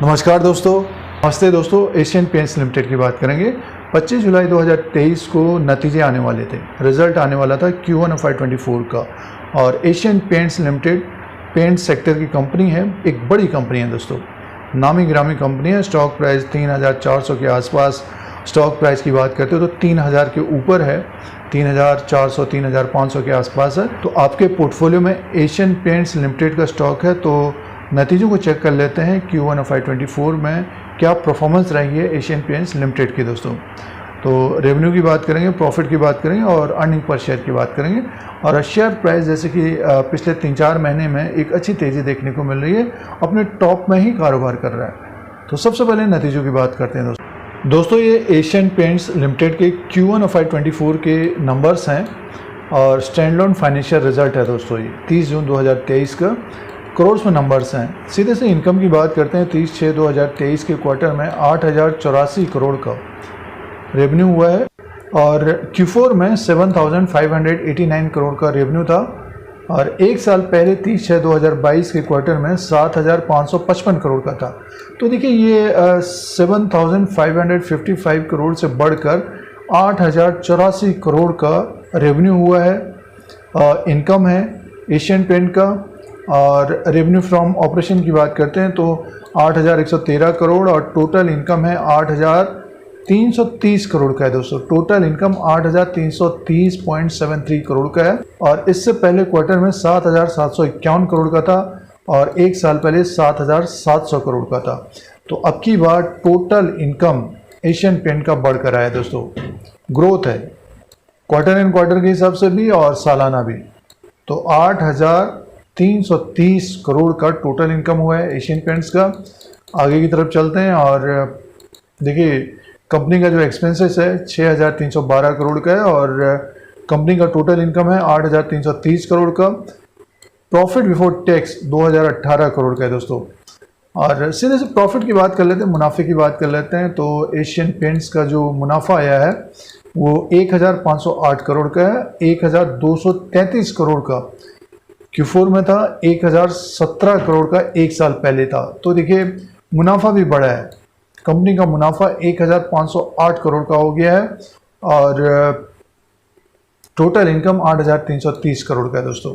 नमस्कार दोस्तों, नमस्ते दोस्तों। एशियन पेंट्स लिमिटेड की बात करेंगे। 25 जुलाई 2023 को नतीजे आने वाले थे, रिजल्ट आने वाला था Q1 FY24 का। और एशियन पेंट्स लिमिटेड पेंट सेक्टर की कंपनी है, एक बड़ी कंपनी है दोस्तों, नामी गिरामी कंपनी है। स्टॉक प्राइस 3400 के आसपास, स्टॉक प्राइस की बात करते हो तो 3000 के ऊपर है, 3400 3500 के आसपास है। तो आपके पोर्टफोलियो में एशियन पेंट्स लिमिटेड का स्टॉक है। तो नतीजों को चेक कर लेते हैं Q1 FY24 में क्या परफॉर्मेंस रही है एशियन पेंट्स लिमिटेड की दोस्तों। तो रेवेन्यू की बात करेंगे, प्रॉफिट की बात करेंगे और अर्निंग पर शेयर की बात करेंगे। और शेयर प्राइस जैसे कि पिछले 3-4 महीने में एक अच्छी तेज़ी देखने को मिल रही है, अपने टॉप में ही कारोबार कर रहा है। तो सबसे पहले नतीजों की बात करते हैं दोस्तों। ये एशियन पेंट्स लिमिटेड के Q1 FY24 के नंबर्स हैं और स्टैंड अलोन फाइनेंशियल रिजल्ट है दोस्तों। ये 30 जून 2023 का करोड़ में नंबर्स हैं। सीधे से इनकम की बात करते हैं। 30/6/2023 के क्वार्टर में 8084 करोड़ का रेवेन्यू हुआ है और Q4 में 7589 करोड़ का रेवेन्यू था। और एक साल पहले 30/6/2022 के क्वार्टर में 7555 करोड़ का था। तो देखिए ये 7555 करोड़ से बढ़कर 8084 करोड़ का रेवेन्यू हुआ है, इनकम है एशियन पेंट का। और रेवेन्यू फ्रॉम ऑपरेशन की बात करते हैं तो 8113 करोड़ और टोटल इनकम है 8330 करोड़ का है दोस्तों। टोटल इनकम 8330.73 करोड़ का है। और इससे पहले क्वार्टर में 7751 करोड़ का था और एक साल पहले 7700 करोड़ का था। तो अब की बार टोटल इनकम एशियन पेंट का बढ़कर आया दोस्तों। ग्रोथ है क्वार्टर एंड क्वार्टर के हिसाब से भी और सालाना भी। तो 8330 करोड़ का टोटल इनकम हुआ है एशियन पेंट्स का। आगे की तरफ चलते हैं और देखिए कंपनी का जो एक्सपेंसेस है 6312 करोड़ का है और कंपनी का टोटल इनकम है 8330 करोड़ का। प्रॉफिट बिफोर टैक्स 2018 करोड़ का है दोस्तों। और सीधे से प्रॉफिट की बात कर लेते हैं, मुनाफे की बात कर लेते हैं। तो एशियन पेंट्स का जो मुनाफा आया है वो 1508 करोड़ का है। 1233 करोड़ का Q4 में था, 1017 करोड़ का एक साल पहले था। तो देखिए मुनाफा भी बढ़ा है। कंपनी का मुनाफा 1508 करोड़ का हो गया है और टोटल इनकम 8330 करोड़ का है दोस्तों।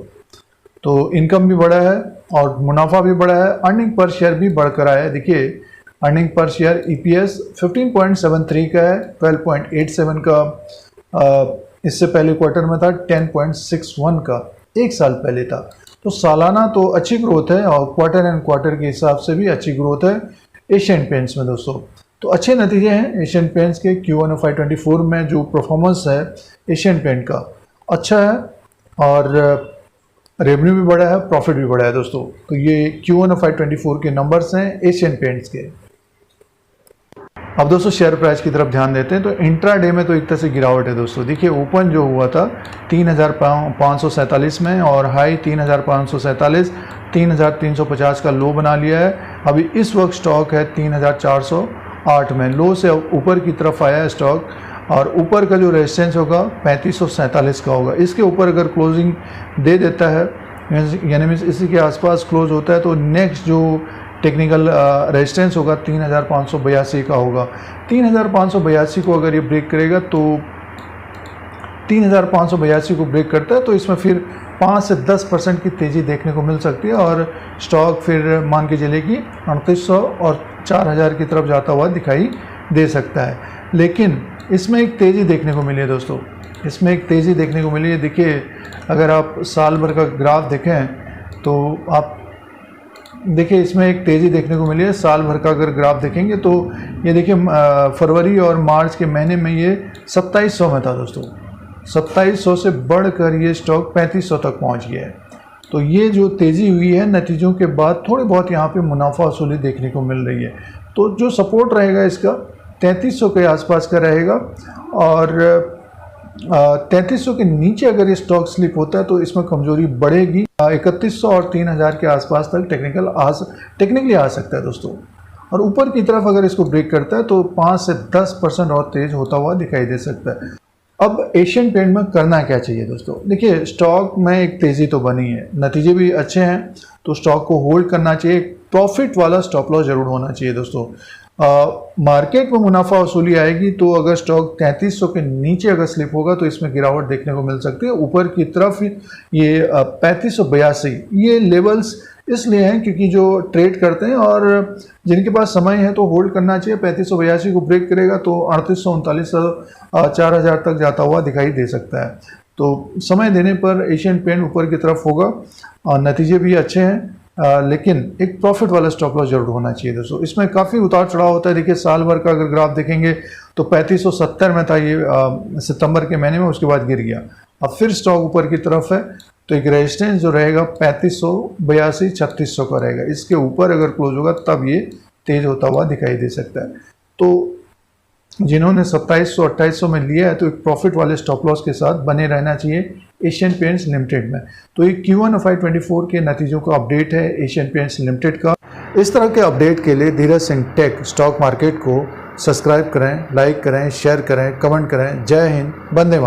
तो इनकम भी बढ़ा है और मुनाफा भी बढ़ा है। अर्निंग पर शेयर भी बढ़कर आया है। देखिए अर्निंग पर शेयर EPS 15.73 का है, 12.87 का इससे पहले क्वार्टर में था, 10.61 का एक साल पहले था। तो सालाना तो अच्छी ग्रोथ है और क्वार्टर एंड क्वार्टर के हिसाब से भी अच्छी ग्रोथ है एशियन पेंट्स में दोस्तों। तो अच्छे नतीजे हैं एशियन पेंट्स के। Q1 FY24 में जो परफॉर्मेंस है एशियन पेंट का अच्छा है और रेवेन्यू भी बढ़ा है, प्रॉफिट भी बढ़ा है दोस्तों। तो ये Q1 FY24 के नंबर्स हैं एशियन पेंट्स के। अब दोस्तों शेयर प्राइस की तरफ ध्यान देते हैं। तो इंट्राडे में तो एक तरह से गिरावट है दोस्तों। देखिए ओपन जो हुआ था 3547 में और हाई 3547, 3350 का लो बना लिया है। अभी इस वक्त स्टॉक है 3408 में। लो से ऊपर की तरफ आया है स्टॉक और ऊपर का जो रेजिस्टेंस होगा 3547 का होगा। इसके ऊपर अगर क्लोजिंग दे देता है यानी इसी के आसपास क्लोज होता है तो नेक्स्ट जो टेक्निकल रेजिस्टेंस होगा 3582 का होगा। 3582 को अगर ये ब्रेक करेगा तो 3582 को ब्रेक करता है तो इसमें फिर 5 से 10% की तेज़ी देखने को मिल सकती है और स्टॉक फिर मान के चले कि 3800 और 4000 की तरफ जाता हुआ दिखाई दे सकता है। लेकिन इसमें एक तेज़ी देखने को मिली है दोस्तों, इसमें एक तेज़ी देखने को मिली है। देखिए अगर आप साल भर का ग्राफ देखें तो आप देखिए इसमें एक तेज़ी देखने को मिली है। साल भर का अगर ग्राफ देखेंगे तो ये देखिए फरवरी और मार्च के महीने में ये 2700 में था दोस्तों। 2700 से बढ़कर ये स्टॉक 3500 तक पहुंच गया है। तो ये जो तेज़ी हुई है नतीजों के बाद थोड़ी बहुत यहाँ पे मुनाफा वसूली देखने को मिल रही है। तो जो सपोर्ट रहेगा इसका 3300 के आसपास का रहेगा और 3300 के नीचे अगर ये स्टॉक स्लिप होता है तो इसमें कमजोरी बढ़ेगी। 3100 और 3000 के आसपास तक टेक्निकली आ सकता है दोस्तों। और ऊपर की तरफ अगर इसको ब्रेक करता है तो 5 से 10% और तेज होता हुआ दिखाई दे सकता है। अब एशियन पेंट में करना क्या चाहिए दोस्तों? देखिए स्टॉक में एक तेज़ी तो बनी है, नतीजे भी अच्छे हैं तो स्टॉक को होल्ड करना चाहिए। प्रॉफिट वाला स्टॉप लॉस जरूर होना चाहिए दोस्तों। मार्केट में मुनाफा वसूली आएगी तो अगर स्टॉक 3300 के नीचे अगर स्लिप होगा तो इसमें गिरावट देखने को मिल सकती है। ऊपर की तरफ ये 3582 ये लेवल्स इसलिए हैं क्योंकि जो ट्रेड करते हैं और जिनके पास समय है तो होल्ड करना चाहिए। 3582 को ब्रेक करेगा तो 3839 4000 तक जाता हुआ दिखाई दे सकता है। तो समय देने पर एशियन पेंट ऊपर की तरफ होगा और नतीजे भी अच्छे हैं, लेकिन एक प्रॉफिट वाला स्टॉप लॉस जरूर होना चाहिए दोस्तों। इसमें काफ़ी उतार चढ़ाव होता है। देखिए साल भर का अगर ग्राफ देखेंगे तो 3570 में था ये सितंबर के महीने में, उसके बाद गिर गया। अब फिर स्टॉक ऊपर की तरफ है तो एक रेजिस्टेंस जो रहेगा 3582 3600 का रहेगा। इसके ऊपर अगर क्लोज होगा तब ये तेज होता हुआ दिखाई दे सकता है। तो जिन्होंने 2700 2800 में लिया है तो एक प्रॉफिट वाले स्टॉप लॉस के साथ बने रहना चाहिए एशियन पेंट्स लिमिटेड में। तो ये Q1 FY24 के नतीजों का अपडेट है एशियन पेंट्स लिमिटेड का। इस तरह के अपडेट के लिए Dheeraj Singh take stock market को सब्सक्राइब करें, लाइक करें, शेयर करें, कमेंट करें। जय हिंद, वंदे मातरम।